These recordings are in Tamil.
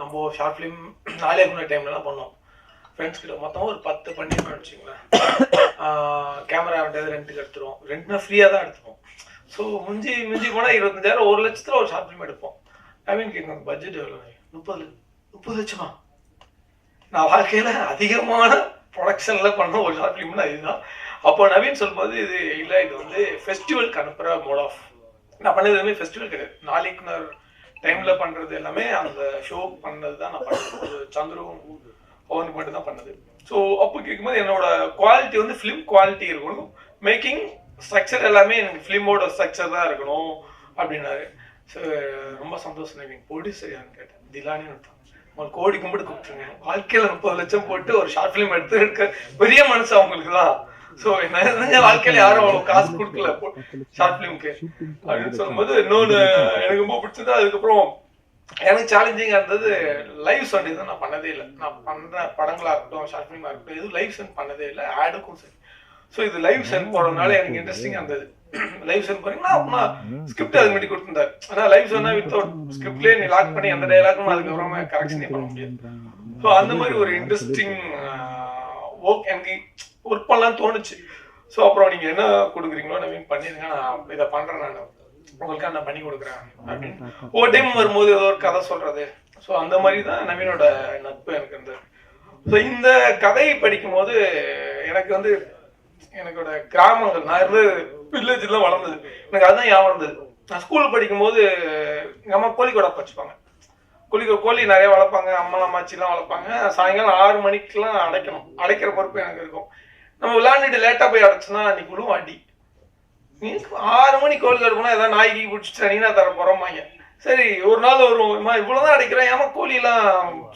நம்ம ஷார்ட் ஃபிலிம் நாளே கூட டைம்லலாம் பண்ணோம். ஃப்ரெண்ட்ஸ் கிட்ட மொத்தம் ஒரு 10 பண்ணிருக்கோம்னு வச்சுங்களேன். கேமரா ரெண்ட்டுக்கு எடுத்துருவோம். ரெண்ட்னா ஃப்ரீயாக தான் எடுத்துப்போம். ஸோ மிஞ்சி போனால் 25,000 1 லட்சத்தில் ஒரு ஷார்ட் ஃபிலிம் எடுப்போம். நவீன் கேட்கும் பட்ஜெட் எவ்வளோ? 30 லட்சமா? நான் வாழ்க்கையில் அதிகமான ப்ரொடக்ஷனில் பண்ண ஒரு ஷார்ட் ஃபிலிம்னா இதுதான். அப்போ நவீன் சொல்லும்போது இது இல்லை, இது வந்து ஃபெஸ்டிவலுக்கு அனுப்புகிற மோட் ஆஃப். நான் பண்ணது எதுவுமே ஃபெஸ்டிவல் கிடையாது. நாளைக்கு நான் டைமில் பண்ணுறது எல்லாமே அந்த ஷோ பண்ணது தான் நான் பண்ணது. சந்துரும் அவனுக்கு மட்டும் தான் பண்ணது. ஸோ அப்போ கேட்கும்போது என்னோட குவாலிட்டி வந்து ஃபிலிம் குவாலிட்டி இருக்கணும், மேக்கிங் ஸ்ட்ரக்சர் எல்லாமே எனக்கு ஃபிலிமோட ஸ்ட்ரக்சர் தான் இருக்கணும் அப்படின்னாரு. ஸோ ரொம்ப சந்தோஷம். நவீன் ப்ரொடியூசர் யாருன்னு கேட்டேன். திலானின்னு ஒருத்தன். உங்களுக்கு கோடி கும்பிட்டு கூப்பிட்டுருங்க. வாழ்க்கையில் 30 லட்சம் போட்டு ஒரு ஷார்ட் ஃபிலிம் எடுக்க பெரிய மனசு அவங்களுக்கு தான். ஸோ என்ன வாழ்க்கையில யாரும் அவ்வளோ காசு கொடுக்கல ஷார்ட் ஃபிலிம்க்கு அப்படின்னு சொல்லும்போது இன்னொன்று எனக்கு ரொம்ப பிடிச்சது. அதுக்கப்புறம் எனக்கு சேலஞ்சிங்காக இருந்தது லைவ் சென்ட். தான் நான் பண்ணதே இல்லை. நான் பண்ணுற படங்களாக இருக்கட்டும், ஷார்ட் ஃபிலிமாக இருக்கட்டும், எதுவும் லைவ் சென்ட் பண்ணதே இல்லை. ஆடுக்கும் சரி. ஸோ இது லைவ் சென்ட் போடுறதுனால எனக்கு இன்ட்ரெஸ்டிங்காக இருந்தது. லைவ் சென்ட் போறீங்கன்னா ஸ்கிரிப்ட் அது மாதிரி கொடுத்துருந்தாரு. ஆனால் லைவ் சொன்னா வித்தவுட் ஸ்கிரிப்ட்லேயே நீ லாக் பண்ணி அந்த டைலாக்கும் அதுக்கப்புறமா கரெக்ஷனே பண்ண முடியாது. ஸோ அந்த மாதிரி ஒரு இன்ட்ரெஸ்டிங் ஒர்க் எனக்கு ஒர்க் பண்ணலான்னு தோணுச்சு. ஸோ அப்புறம் நீங்கள் என்ன கொடுக்குறீங்களோ நவீன் பண்ணிடுங்க, நான் இதை பண்ணுறேன், நான் உங்களுக்காக நான் பண்ணி கொடுக்குறேன் அப்படின்னு ஒவ்வொரு டைம் வரும்போது ஏதோ ஒரு கதை சொல்கிறது. ஸோ அந்த மாதிரி தான் நவீனோட நட்பு எனக்கு இருந்தது. ஸோ இந்த கதையை படிக்கும்போது எனக்கு வந்து எனக்கோட கிராமங்கள், நான் இருந்து வில்லேஜ்லாம் வளர்ந்தது, எனக்கு அதுதான் ஞாபகம் இருந்தது. நான் ஸ்கூல் படிக்கும்போது எங்கள் அம்மா கோழி கூட வச்சுப்பாங்க. கோழி நிறைய வளர்ப்பாங்க. அம்மா அம்மாச்சிலாம் வளர்ப்பாங்க. சாயங்காலம் 6 மணிக்கெலாம் அடைக்கிற பொறுப்பு எனக்கு இருக்கும். நம்ம விளையாண்டுட்டு லேட்டாக போய் அடைச்சோன்னா அன்னைக்கு விழுவும் அடி. நீ 6 மணி கோழி கடுப்புனா ஏதாவது நாய்க்கு பிடிச்சிட்டு நீனா தர போகிறோமாங்க. சரி ஒரு நாள் வருவோம்மா இவ்வளோதான் அடைக்கிறேன், ஏமா கோழியெல்லாம்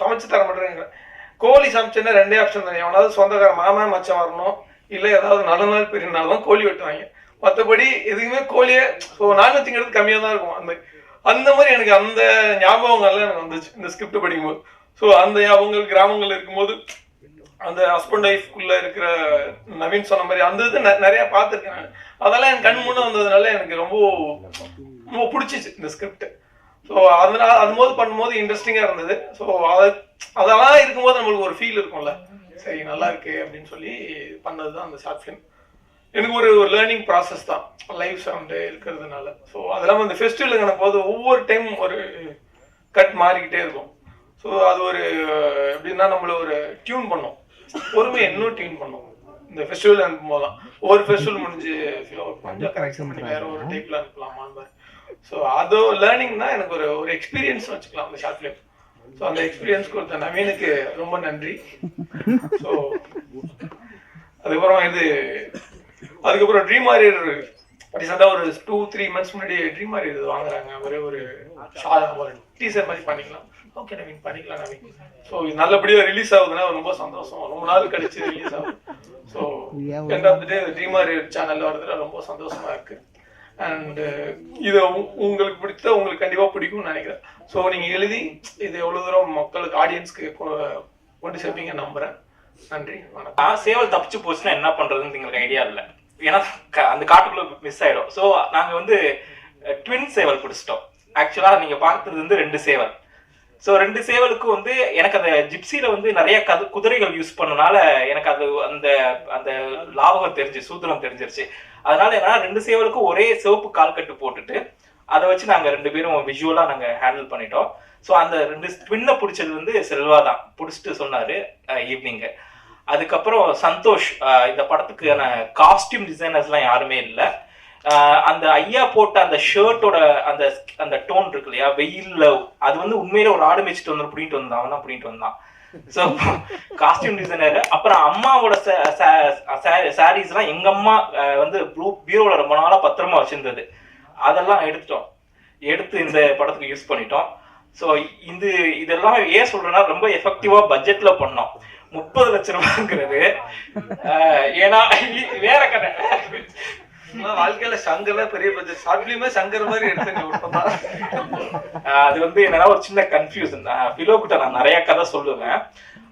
சமைச்சு தர மாட்டேங்க. கோழி சமைச்சேன்னா 2 ஆப்ஷன் தான். எவனாவது சொந்தக்கார மாமா மச்சம் வரணும், இல்லை ஏதாவது நல்ல நாள் பெரிய நாள் தான் கோழி வெட்டுவாங்க. மற்றபடி எதுவுமே கோழியே நான்வெஜ் திங்கிறது கம்மியாக தான் இருக்கும். அந்த மாதிரி எனக்கு அந்த ஞாபகங்கள்லாம் எனக்கு வந்துச்சு இந்த ஸ்கிரிப்ட் படிக்கும்போது. ஸோ அந்த ஞாபகங்கள் கிராமங்கள் இருக்கும்போது அந்த ஹஸ்பண்ட் ஒய்ஃப்குள்ள இருக்கிற நவீன் சொன்ன மாதிரி அந்த இது நிறைய பார்த்துருக்கேன் நான். அதெல்லாம் என் கண் முன்னே வந்ததுனால எனக்கு ரொம்ப பிடிச்சிச்சு இந்த ஸ்கிரிப்ட். ஸோ அதனால அது பண்ணும்போது இன்ட்ரெஸ்டிங்காக இருந்தது. ஸோ அதெல்லாம் இருக்கும்போது நம்மளுக்கு ஒரு ஃபீல் இருக்கும்ல, சரி நல்லா இருக்கு அப்படின்னு சொல்லி பண்ணது தான் அந்த ஷார்ட் ஃபிலிம். எனக்கு ஒரு லேர்னிங் ப்ராசஸ் தான் லைவ் சவுண்டு இருக்கிறதுனால. ஸோ அதெல்லாம் அந்த ஃபெஸ்டிவலுக்கான போது ஒவ்வொரு டைம் ஒரு கட் மாறிக்கிட்டே இருக்கும். ஸோ அது ஒரு எப்படின்னா நம்மள ஒரு டியூன் பண்ணோம், பொறுமையை இன்னும் டியூன் பண்ணோம். இந்த ஃபெஸ்டிவல் அனுப்பும்போது தான் ஒவ்வொரு ஃபெஸ்டிவல் முடிஞ்சு கொஞ்சம் கரெக்ஷன் பண்ணி வேற ஒரு டைப்ல அனுப்பலாமான்னு. ஸோ அது லேர்னிங் தான் எனக்கு ஒரு எக்ஸ்பீரியன்ஸ் வச்சுக்கலாம் அந்த ஷார்ட் ஃபிலிம். ஸோ அந்த எக்ஸ்பீரியன்ஸ் கொடுத்த நவீனுக்கு ரொம்ப நன்றி. ஸோ அதுக்கப்புறம் ட்ரீம் வாரியர் ரீசெண்டாக ஒரு 2-3 months முன்னாடி ட்ரீம் வாரியர் வாங்குறாங்க. ஒரு டீசர் மாதிரி பண்ணிக்கலாம். ஓகே நவீன் பண்ணிக்கலாம் நவீன். ஸோ இது நல்லபடியாக ரிலீஸ் ஆகுதுன்னா ரொம்ப சந்தோஷம். ரொம்ப நாள் கழிச்சு ரிலீஸ் ஆகுது. So end of the day Dream Warrior சேனலில் வரதுல ரொம்ப சந்தோஷமா இருக்கு. அண்ட் இது உங்களுக்கு பிடிச்சா உங்களுக்கு கண்டிப்பாக பிடிக்கும்னு நினைக்கிறேன். ஸோ நீங்கள் எழுதி இது எவ்வளோ தூரம் மக்களுக்கு ஆடியன்ஸ்க்கு கொண்டு சேர்ப்பீங்க நம்புறேன். நன்றி, வணக்கம். சேவல் தப்பிச்சு போச்சுன்னா என்ன பண்றதுன்னு எங்களுக்கு ஐடியா இல்லை. ஏன்னா அந்த காட்டுக்குள்ள மிஸ் ஆயிடும். ஸோ நாங்க வந்து ட்வின் சேவல் பிடிச்சிட்டோம். ஆக்சுவலா நீங்க பார்க்கறது வந்து 2 சேவல். ஸோ 2 சேவலுக்கும் வந்து எனக்கு அந்த ஜிப்சியில வந்து நிறைய குதிரைகள் யூஸ் பண்ணனால எனக்கு அது அந்த அந்த லாபகம் சூத்திரம் தெரிஞ்சிருச்சு. அதனால என்ன 2 சேவலுக்கும் ஒரே சிவப்பு கால்கட்டு போட்டுட்டு அதை வச்சு நாங்க 2 பேரும் விஷுவலா நாங்க ஹேண்டில் பண்ணிட்டோம். ஸோ அந்த 2 ட்வின்னை பிடிச்சது வந்து செல்வா தான் பிடிச்சிட்டு சொன்னாரு ஈவினிங்கு. அதுக்கப்புறம் சந்தோஷ், இந்த படத்துக்கான காஸ்டியூம் டிசைனர்ஸ்லாம் யாருமே இல்லை. அந்த ஐயா போட்ட அந்த ஷர்ட்டோட அந்த அந்த டோன் இருக்கு இல்லையா வெயில்ல, அது வந்து உண்மையில ஒரு ஆடு மேய்ச்சிட்டு வந்து பிடிட்டு வந்தான், அவன் தான் பிடிட்டு வந்தான். So costume designer. அப்புறம் அம்மாவோட சாரீஸ்லாம் எங்க அம்மா வந்து பீரோல ரொம்ப நாளா பத்திரமா வச்சிருந்தது, அதெல்லாம் எடுத்து இந்த படத்துக்கு யூஸ் பண்ணிட்டோம். ஸோ இதெல்லாம் ஏன் சொல்றேன்னா ரொம்ப எஃபெக்டிவா பட்ஜெட்ல பண்ணோம். 30 லட்சம் ரூபாய்ங்கிறது ஏன்னா வேற கதை. வாழ்க்கையில சங்கர்ல பெரிய பட்ஜெட் ஷார்ட் ஃபிலிமே சங்கர் மாதிரி எடுத்துங்க. அது வந்து என்னன்னா ஒரு சின்ன கன்ஃபியூஷன். பிலோ கிட்ட நான் நிறைய கதை சொல்லுவேன்.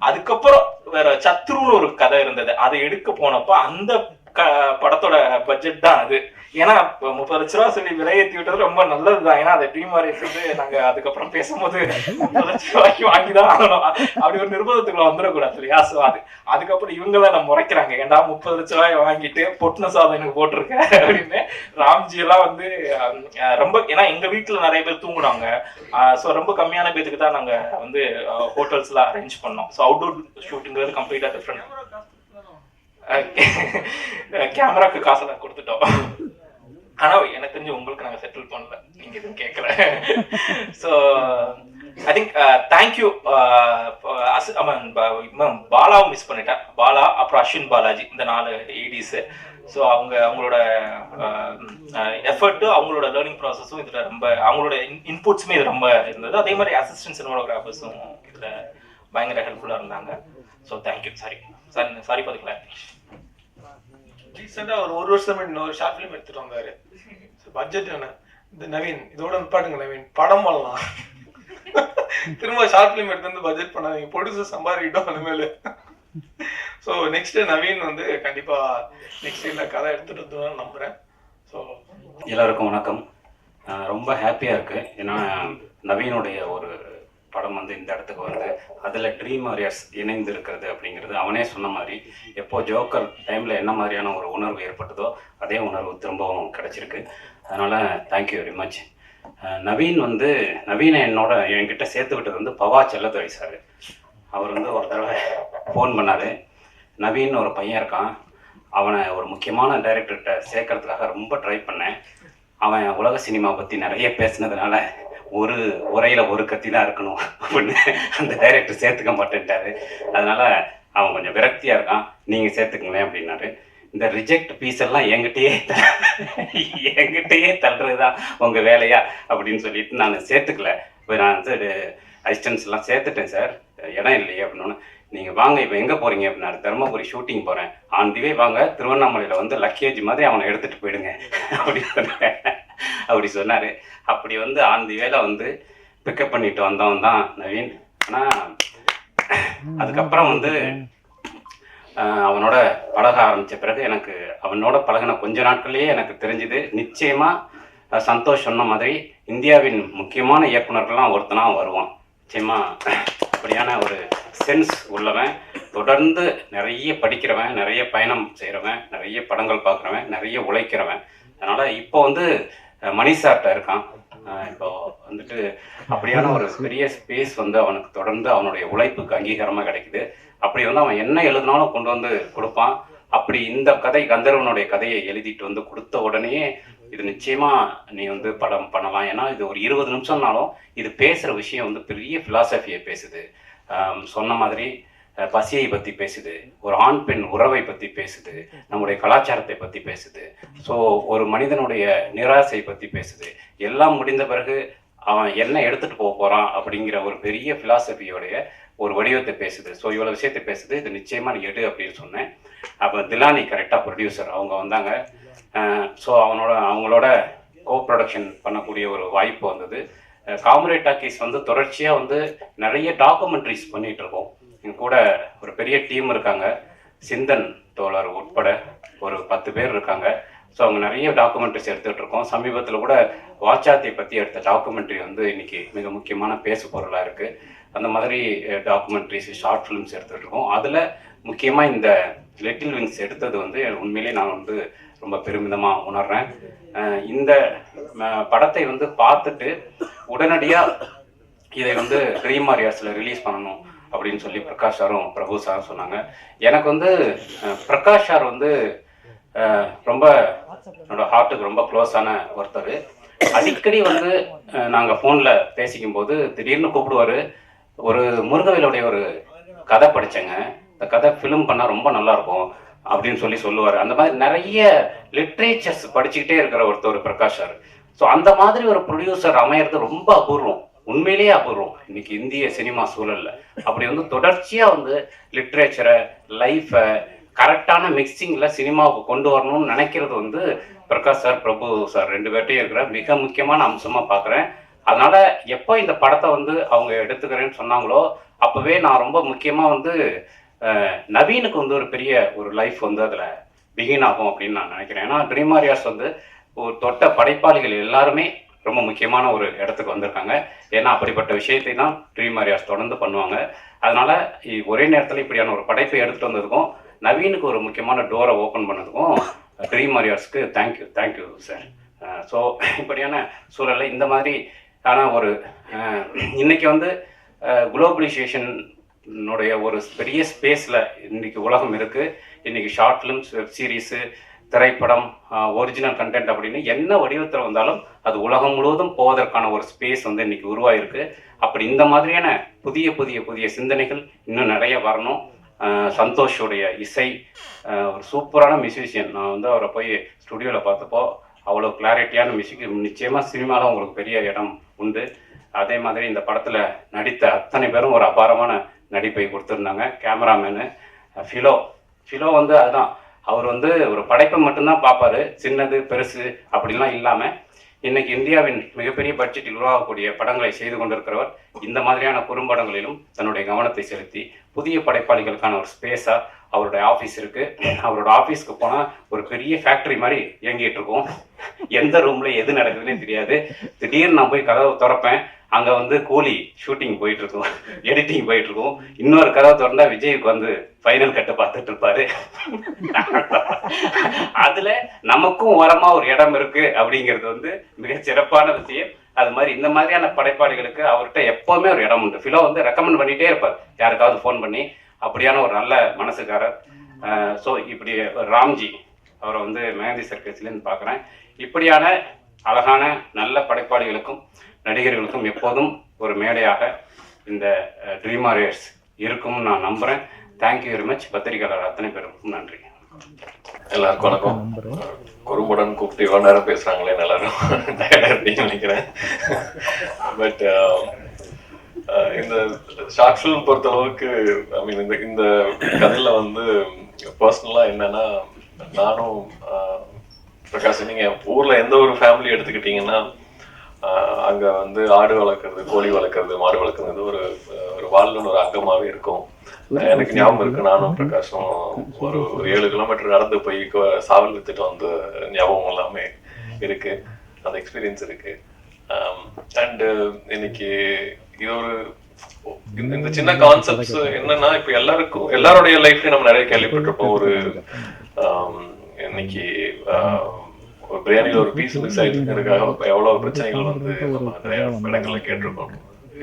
அதுக்கப்புறம் வேற சத்ருன்னு ஒரு கதை இருந்தது, அதை எடுக்க போனப்ப அந்த படத்தோட பட்ஜெட் தான் அது. ஏன்னா இப்போ 30 லட்ச ரூபா சொல்லி விலையேற்றி விட்டது ரொம்ப நல்லதுதான். ஏன்னா அதை ட்ரீம் வாரியர்ஸ் வந்து நாங்க அதுக்கப்புறம் பேசும்போது 30 லட்ச ரூபாய்க்கு வாங்கிதான் ஆகணும், அப்படி ஒரு நிர்பந்தத்துக்குள்ள வந்துடக்கூடாது இல்லையா. ஸோ அதுக்கப்புறம் இவங்கெல்லாம் நம்ம முறைக்கிறாங்க, ஏன்டா 30 லட்ச ரூபாய் வாங்கிட்டு பொட்டுன சாதம் எனக்கு போட்டிருக்க அப்படின்னு. ராம்ஜி எல்லாம் வந்து ரொம்ப, ஏன்னா எங்க வீட்டுல நிறைய பேர் தூங்குனாங்க. ஸோ ரொம்ப கம்மியான பேருக்கு தான் நாங்க வந்து ஹோட்டல்ஸ்லாம் அரேஞ்ச் பண்ணோம். ஸோ அவுட்டோர் ஷூட்டிங்கிறது கம்ப்ளீட்டா டிஃப்ரெண்ட். கேமராக்கு காசெல்லாம் கொடுத்துட்டோம். ஆனா எனக்கு தெரிஞ்சு உங்களுக்கு நாங்க செட்டில் பண்ணல, நீங்க எதுவும் கேட்கல. So I think thank you. பாலாவும் மிஸ் பண்ணிட்டேன். பாலா, அப்புறம் அஸ்வின் பாலாஜி, இந்த 4 ஏடிஸ். ஸோ அவங்களோட எஃபர்ட்டும் அவங்களோட லேர்னிங் ப்ராசஸும் இதில் ரொம்ப, அவங்களோட இன்புட்ஸுமே இது ரொம்ப இருந்தது. அதே மாதிரி அசிஸ்டன்ட் சினிமாட்டோகிராஃபர்ஸும் இதில் பயங்கர ஹெல்ப்ஃபுல்லாக இருந்தாங்க. So thank you. சாரி பார்த்துக்கலாம். ரீசெண்டாக ஒரு வருஷம் இன்னொரு ஷார்ட் ஃபிலிம் எடுத்துட்டு வந்தாரு. பட்ஜெட் என்ன இந்த நவீன், இதோட நிப்பாட்டுங்க நவீன், படம் பண்ணலாம். திரும்ப ஷார்ட் ஃபிலிம் எடுத்து வந்து பட்ஜெட் பண்ணாதீங்க, ப்ரொடியூசர் சம்பாதிக்கிட்டோம் அந்தமேல. ஸோ நெக்ஸ்ட் நவீன் வந்து கண்டிப்பா நெக்ஸ்ட் இந்த கதை எடுத்துட்டு வந்து நம்புறேன். ஸோ எல்லாருக்கும் வணக்கம். ரொம்ப ஹாப்பியாக இருக்கு. ஏன்னா நவீனுடைய ஒரு படம் வந்து இந்த இடத்துக்கு வந்து அதில் ட்ரீம் வாரியர்ஸ் இணைந்து இருக்கிறது அப்படிங்கிறது, அவனே சொன்ன மாதிரி எப்போ ஜோக்கர் டைமில் என்ன மாதிரியான ஒரு உணர்வு ஏற்பட்டதோ அதே உணர்வு திரும்பவும் கிடச்சிருக்கு. அதனால் தேங்க்யூ வெரி மச். நவீனை என்கிட்ட சேர்த்து விட்டது வந்து பவா செல்லதுரை சார். அவர் வந்து ஒரு தடவை ஃபோன் பண்ணார், நவீன் ஒரு பையன் இருக்கான், அவனை ஒரு முக்கியமான டைரக்டர்கிட்ட சேர்க்கறதுக்காக ரொம்ப ட்ரை பண்ணேன். அவன் உலக சினிமா பற்றி நிறைய பேசினதுனால ஒரு உரையில் ஒரு கத்தி தான் இருக்கணும் அப்படின்னு அந்த டைரக்டர் சேர்த்துக்க மாட்டேன்ட்டாரு. அதனால் அவன் கொஞ்சம் விரக்தியாக இருக்கான், நீங்கள் சேர்த்துக்குங்களேன் அப்படின்னாரு. இந்த ரிஜெக்ட் பீஸ் எல்லாம் என்கிட்டயே தள்ளுறது தான் உங்கள் வேலையா அப்படின்னு சொல்லிட்டு நான் சேர்த்துக்கல. இப்போ நான் வந்து அசிஸ்டன்ஸ் எல்லாம் சேர்த்துட்டேன் சார், இடம் இல்லையே அப்படின்னு. நீங்கள் வாங்க, இப்போ எங்கே போகிறீங்க அப்படின்னாரு. தருமபுரி ஷூட்டிங் போகிறேன், ஆன் தி வே வாங்க, திருவண்ணாமலையில் வந்து லக்கேஜ் மாதிரி அவனை எடுத்துகிட்டு போயிடுங்க அப்படி சொன்னார். அப்படி வந்து ஆன் தி வேல வந்து பிக்கப் பண்ணிட்டு வந்தவன் தான் நவீன். ஆனால் அதுக்கப்புறம் வந்து அவனோட பழக ஆரம்பித்த பிறகு எனக்கு அவனோட பழகின கொஞ்ச நாட்கள்லேயே எனக்கு தெரிஞ்சுது, நிச்சயமாக சந்தோஷ் சொன்ன மாதிரி இந்தியாவின் முக்கியமான இயக்குனர்கள்லாம் ஒருத்தனாக வருவான். நிச்சயமாக அப்படியான ஒரு சென்ஸ் உள்ளவன், தொடர்ந்து நிறைய படிக்கிறவன், நிறைய பயணம் செய்கிறவன், நிறைய படங்கள் பார்க்குறவன், நிறைய உழைக்கிறவன். அதனால் இப்போ வந்து மணிசார்ட்ட இருக்கான். இப்போ வந்துட்டு அப்படியான ஒரு பெரிய ஸ்பேஸ் வந்து அவனுக்கு தொடர்ந்து அவனுடைய உழைப்புக்கு அங்கீகாரமாக கிடைக்குது. அப்படி வந்து அவன் என்ன எழுதினாலும் கொண்டு வந்து கொடுப்பான். அப்படி இந்த கதை கந்தர்வனுடைய கதையை எழுதிட்டு வந்து கொடுத்த உடனே இது நிச்சயமா நீ வந்து படம் பண்ணலாம், ஏன்னா இது ஒரு 20 நிமிஷம்னாலும் இது பேசுகிற விஷயம் வந்து பெரிய ஃபிலாசபியை பேசுது. சொன்ன மாதிரி பசியை பற்றி பேசுது, ஒரு ஆண் பெண் உறவை பற்றி பேசுது, நம்முடைய கலாச்சாரத்தை பற்றி பேசுது, ஸோ ஒரு மனிதனுடைய நிராசை பற்றி பேசுது. எல்லாம் முடிந்த பிறகு அவன் என்ன எடுத்துகிட்டு போகிறான் அப்படிங்கிற ஒரு பெரிய ஃபிலாசபியோடைய ஒரு வடிவத்தை பேசுது. ஸோ இவ்வளோ விஷயத்தை பேசுது, இது நிச்சயமாக நீ எடு அப்படின்னு சொன்னேன். அப்போ திலானி கரெக்டாக ப்ரொடியூசர் அவங்க வந்தாங்க. ஸோ அவங்களோட கோ ப்ரொடக்ஷன் பண்ணக்கூடிய ஒரு வாய்ப்பு வந்தது. காம்ரேட் டாக்கீஸ் வந்து தொடர்ச்சியாக வந்து நிறைய டாக்குமெண்ட்ரிஸ் பண்ணிகிட்டு இருக்கோம். எங்க கூட ஒரு பெரிய டீம் இருக்காங்க, சிந்தன் தோழர் உட்பட ஒரு 10 பேர் இருக்காங்க. ஸோ அவங்க நிறைய டாக்குமெண்ட்ரிஸ் எடுத்துகிட்டு இருக்கோம். சமீபத்தில் கூட வாச்சாத்தியை பற்றி எடுத்த டாக்குமெண்ட்ரி வந்து இன்னைக்கு மிக முக்கியமான பேசு பொருளாக இருக்குது. அந்த மாதிரி டாக்குமெண்ட்ரிஸ், ஷார்ட் ஃபிலிம்ஸ் எடுத்துகிட்டு இருக்கோம். அதில் முக்கியமாக இந்த லிட்டில் விங்ஸ் எடுத்தது வந்து உண்மையிலேயே நான் வந்து ரொம்ப பெருமிதமாக உணர்றேன். இந்த படத்தை வந்து பார்த்துட்டு உடனடியாக இதை வந்து ட்ரீம் வாரியர்ஸில் ரிலீஸ் பண்ணணும் அப்படின்னு சொல்லி பிரகாஷ் சாரும் பிரபு சாரும் சொன்னாங்க. எனக்கு வந்து பிரகாஷ் சார் வந்து ரொம்ப என்னோட ஹார்ட்டுக்கு ரொம்ப க்ளோஸான ஒருத்தர். அடிக்கடி வந்து நாங்கள் ஃபோனில் பேசிக்கும் போது திடீர்னு கூப்பிடுவார். ஒரு முருகவேலுடைய ஒரு கதை படித்தேங்க, இந்த கதை ஃபிலிம் பண்ணால் ரொம்ப நல்லாயிருக்கும் அப்படின்னு சொல்லுவார். அந்த மாதிரி நிறைய லிட்ரேச்சர்ஸ் படிச்சுக்கிட்டே இருக்கிற ஒருத்தர் பிரகாஷ் சார். ஸோ அந்த மாதிரி ஒரு ப்ரொடியூசர் அமையிறது ரொம்ப அபூர்வம், உண்மையிலேயே அபூர்வம் இன்னைக்கு இந்திய சினிமா சூழல்ல. அப்படி வந்து தொடர்ச்சியாக வந்து லிட்ரேச்சரை, லைஃபை கரெக்டான மிக்சிங்கில் சினிமாவுக்கு கொண்டு வரணும்னு நினைக்கிறது வந்து பிரகாஷ் சார், பிரபு சார் 2 பேர்ட்டையும் இருக்கிற மிக முக்கியமான அம்சமாக பார்க்குறேன். அதனால் எப்போ இந்த படத்தை வந்து அவங்க எடுத்துக்கிறேன்னு சொன்னாங்களோ அப்போவே நான் ரொம்ப முக்கியமாக வந்து நவீனுக்கு வந்து ஒரு பெரிய ஒரு லைஃப் வந்து அதில் பிகின் ஆகும் அப்படின்னு நான் நினைக்கிறேன். ஏன்னா ட்ரீம் வாரியர்ஸ் வந்து ஒரு தொட்ட படைப்பாளிகள் எல்லாருமே ரொம்ப முக்கியமான ஒரு இடத்துக்கு வந்திருக்காங்க. ஏன்னா அப்படிப்பட்ட விஷயத்தை தான் ட்ரீம் வாரியர்ஸ் தொடர்ந்து பண்ணுவாங்க. அதனால ஒரே நேரத்தில் இப்படியான ஒரு படைப்பை எடுத்துகிட்டு வந்ததுக்கும் நவீனுக்கு ஒரு முக்கியமான டோரை ஓப்பன் பண்ணதுக்கும் ட்ரீம் வாரியர்ஸ்க்கு தேங்க்யூ சார். ஸோ இப்படியான சூழலில் இந்த மாதிரி ஆனால் ஒரு இன்னைக்கு வந்து குளோபலைசேஷனுடைய ஒரு பெரிய ஸ்பேஸில் இன்னைக்கு உலகம் இருக்குது. இன்னைக்கு ஷார்ட் ஃபிலிம்ஸ், வெப் சீரிஸு, திரைப்படம், ஒரிஜினல் கண்டென்ட் அப்படின்னு என்ன வடிவத்தில் வந்தாலும் அது உலகம் முழுவதும் போவதற்கான ஒரு ஸ்பேஸ் வந்து இன்னைக்கு உருவாயிருக்கு. அப்படி இந்த மாதிரியான புதிய புதிய புதிய சிந்தனைகள் இன்னும் நிறைய வரணும். சந்தோஷோடைய இசை ஒரு சூப்பரான மியூசிஷியன். நான் வந்து அவரை போய் ஸ்டுடியோவில் பார்த்தப்போ அவ்வளோ கிளாரிட்டியான மியூசிக். நிச்சயமாக சினிமாவில் உங்களுக்கு பெரிய இடம் உண்டு. அதே மாதிரி இந்த படத்தில் நடித்த அத்தனை பேரும் ஒரு அபாரமான நடிப்பை கொடுத்துருந்தாங்க. கேமராமேனு ஃபிலோ வந்து அதுதான், அவர் வந்து ஒரு படைப்பை மட்டும்தான் பார்ப்பாரு, சின்னது பெருசு அப்படிலாம் இல்லாமல் இன்னைக்கு இந்தியாவின் மிகப்பெரிய பட்ஜெட்டில் உருவாகக்கூடிய படங்களை செய்து கொண்டிருக்கிறவர் இந்த மாதிரியான குறும்படங்களிலும் தன்னுடைய கவனத்தை செலுத்தி புதிய படைப்பாளிகளுக்கான ஒரு ஸ்பேஸாக அவருடைய ஆஃபீஸ் இருக்குது. அவரோட ஆஃபீஸ்க்கு போனால் ஒரு பெரிய ஃபேக்ட்ரி மாதிரி இயங்கிட்டு இருக்கும். எந்த ரூமில் எது நடக்குதுன்னே தெரியாது. திடீர்னு நான் போய் கதவை திறப்பேன், அங்கே வந்து கூலி ஷூட்டிங் போயிட்டுருக்கும், எடிட்டிங் போயிட்டுருக்கும். இன்னொரு கதவை திறந்தா விஜய்க்கு வந்து ஃபைனல் கட்டை பார்த்துட்டு இருப்பாரு. அதில் நமக்கும் ஓரமாக ஒரு இடம் இருக்குது அப்படிங்கிறது வந்து மிக சிறப்பான விஷயம். அது மாதிரி இந்த மாதிரியான படைப்பாளிகளுக்கு அவர்கிட்ட எப்போவுமே ஒரு இடம் உண்டு. ஃபிலோ வந்து ரெக்கமெண்ட் பண்ணிகிட்டே இருப்பார் யாருக்காவது ஃபோன் பண்ணி. அப்படியான ஒரு நல்ல மனசுக்காரர். ஸோ இப்படி ராம்ஜி அவரை வந்து மெஹந்தி சர்க்கஸ்லேருந்து பார்க்குறேன். இப்படியான அழகான நல்ல படைப்பாளிகளுக்கும் நடிகர்களுக்கும் எப்போதும் ஒரு மேடையாக இந்த ட்ரீம் வாரியர்ஸ் இருக்கும்னு நான் நம்புகிறேன். Thank you very much. பத்திரிகையாளர் அத்தனை பேருக்கும் நன்றி. எல்லாருக்கும் வணக்கம். குறும்புடன் கூப்பிட்டு இவ்வளோ நேரம் பேசுகிறாங்களே, எல்லாரும் டயர்டாக இருப்பீங்கன்னு நினைக்கிறேன். பட் இந்த ஷார்ட் ஃபிலிம் பொறுத்த அளவுக்கு ஐ மீன் இந்த கதையில் வந்து பர்சனலாக என்னன்னா, நானும் பிரகாஷ், நீங்கள் ஊரில் எந்த ஒரு ஃபேமிலி எடுத்துக்கிட்டிங்கன்னா அங்கே வந்து ஆடு வளர்க்குறது, கோழி வளர்க்குறது, மாடு வளர்க்குறது ஒரு வாழ்வின் ஒரு அங்கமாகவே இருக்கும். எனக்கு ஞாபகம் இருக்கு, நானும் பிரகாஷும் ஒரு 7 கிலோமீட்டர் நடந்து போய் சாவல் வித்துட்டு வந்த ஞாபகம் எல்லாமே இருக்கு, அந்த எக்ஸ்பீரியன்ஸ் இருக்கு. அண்டு இன்னைக்கு இது ஒரு இந்த சின்ன கான்செப்ட்ஸ் என்னன்னா, இப்ப எல்லாருடைய லைஃப்லயும் நம்ம நிறைய கேள்விப்பட்டிருப்போம். ஒரு இன்னைக்கு ஒரு பிரியாணியில் ஒரு பீஸ் மிக்ஸ் ஆகிட்டு எவ்வளவு பிரச்சனைகள் வந்து நம்ம நிறைய இடங்கள்ல கேட்டிருக்கோம்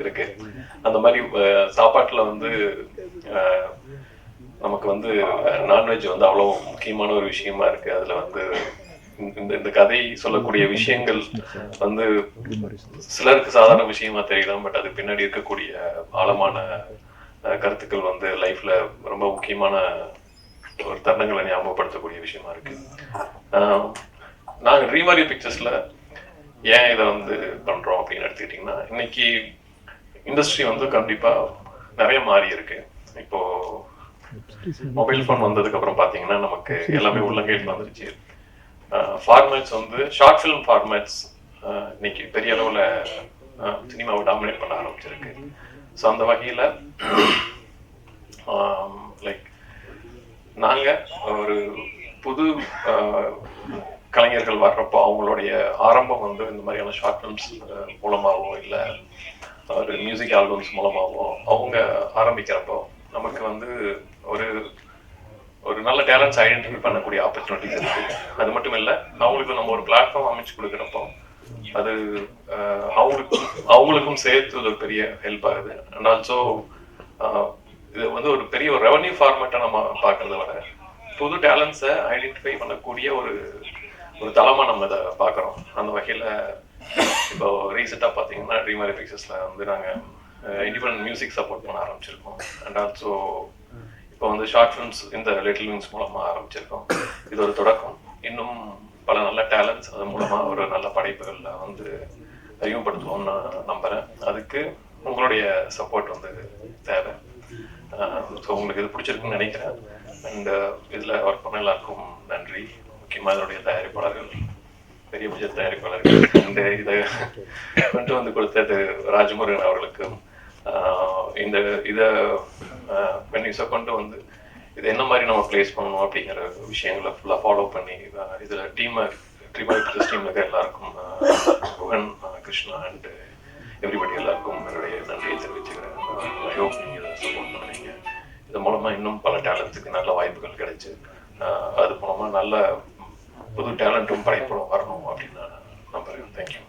இருக்கு. அந்த மாதிரி சாப்பாட்டுல வந்து நமக்கு வந்து நான்வெஜ் வந்து அவ்வளோ முக்கியமான ஒரு விஷயமா இருக்கு. அதுல வந்து இந்த கதை சொல்லக்கூடிய விஷயங்கள் வந்து சிலருக்கு சாதாரண விஷயமா தெரியலாம், பட் அது பின்னாடி இருக்கக்கூடிய ஆழமான கருத்துக்கள் வந்து லைஃப்ல ரொம்ப முக்கியமான ஒரு தருணங்களை ஞாபகப்படுத்தக்கூடிய விஷயமா இருக்கு. நாங்கள் ட்ரீம் வாரியர் பிக்சர்ஸ்ல ஏன் இதை வந்து பண்றோம் அப்படின்னு எடுத்துக்கிட்டீங்கன்னா, இன்னைக்கு இண்டஸ்ட்ரி வந்து கண்டிப்பா நிறைய மாறி இருக்கு. இப்போ மொபைல் போன் வந்ததுக்கு அப்புறம் பாத்தீங்கன்னா நமக்கு எல்லாமே உள்ளங்கையில் வந்துருச்சு. ஃபார்மேட்ஸ் வந்து ஷார்ட் ஃபிலிம் ஃபார்மேட்ஸ் இன்னைக்கு பெரிய அளவுல சினிமாவை டாமினேட் பண்ண ஆரம்பிச்சிருக்கு. ஸோ அந்த வகையில லைக் நாங்க ஒரு புது கலைஞர்கள் வர்றப்போ அவங்களுடைய ஆரம்பம் வந்து இந்த மாதிரியான ஷார்ட் ஃபிலிம்ஸ் மூலமாகவோ இல்லை ஒரு மியூசிக் ஆல்பம்ஸ் மூலமாகவோ அவங்க ஆரம்பிக்கிறப்போ நமக்கு வந்து ஒரு நல்ல டேலண்ட்ஸ் ஐடென்டிஃபை பண்ணக்கூடிய ஆப்பர்ச்சுனிட்டிஸ் இருக்கு. அது மட்டும் இல்லை, அவங்களுக்கு நம்ம ஒரு பிளாட்ஃபார்ம் அமைச்சு கொடுக்குறப்போ அது அவங்களுக்கும் சேர்த்து ஒரு பெரிய ஹெல்ப் ஆகுது. அண்ட் ஆல்சோ இது வந்து ஒரு பெரிய ஒரு ரெவன்யூ ஃபார்மேட்டை நம்ம பார்க்கறத விட புது டேலண்ட்ஸை ஐடென்டிஃபை பண்ணக்கூடிய ஒரு தளமாக நம்ம இதை பார்க்குறோம். அந்த வகையில் இப்போ ரீசெண்டாக பார்த்தீங்கன்னா ட்ரீம் வாரியர் பிக்சர்ஸில் வந்து நாங்கள் இண்டிபெண்டன்ட் மியூசிக் சப்போர்ட் பண்ண ஆரம்பிச்சிருக்கோம். அண்ட் ஆல்சோ இப்போ வந்து ஷார்ட் ஃபிலிம்ஸ் இந்த லிட்டில் விங்ஸ் மூலமாக ஆரம்பிச்சிருக்கோம். இது ஒரு தொடக்கம். இன்னும் பல நல்ல டேலண்ட்ஸ் அது மூலமாக ஒரு நல்ல படைப்புகளில் வந்து அறிமுகப்படுத்துவோம்னு நான் நம்புகிறேன். அதுக்கு உங்களுடைய சப்போர்ட் வந்து தேவை. ஸோ உங்களுக்கு இது பிடிச்சிருக்குன்னு நினைக்கிறேன். அண்ட் இதில் ஒர்க் பண்ண எல்லாருக்கும் நன்றி. முக்கியமாக இதனுடைய தயாரிப்பாளர்கள், பெரிய பட்ஜெட் தயாரிப்பாளர்கள், இந்த இதை கொண்டு வந்து கொடுத்தது ராஜமுருகன் அவர்களுக்கும், இந்த இதை பெண்ணிஸை கொண்டு வந்து இது என்ன மாதிரி நம்ம பிளேஸ் பண்ணணும் அப்படிங்கிற விஷயங்களை ஃபுல்லாக ஃபாலோ பண்ணி இதில் டீமை ட்ரிபாய் பிக்சர்ஸ் டீம்ல இருக்க எல்லாருக்கும் குகன், கிருஷ்ணா அண்ட் எவ்ரிபடி எல்லாருக்கும் என்னுடைய நன்றியை தெரிவிச்சுக்கிறேன். ஐ ஹோப் நீங்கள் சப்போர்ட் பண்ணுவீங்க. இது மூலமா இன்னும் பல டேலண்ட்ஸுக்கு நல்ல வாய்ப்புகள் கிடைச்சு அது மூலமா நல்ல புது டேலண்ட்டும் படைப்பும் வரணும் அப்படின்னு நான் நம்புறேன். தேங்க்யூ.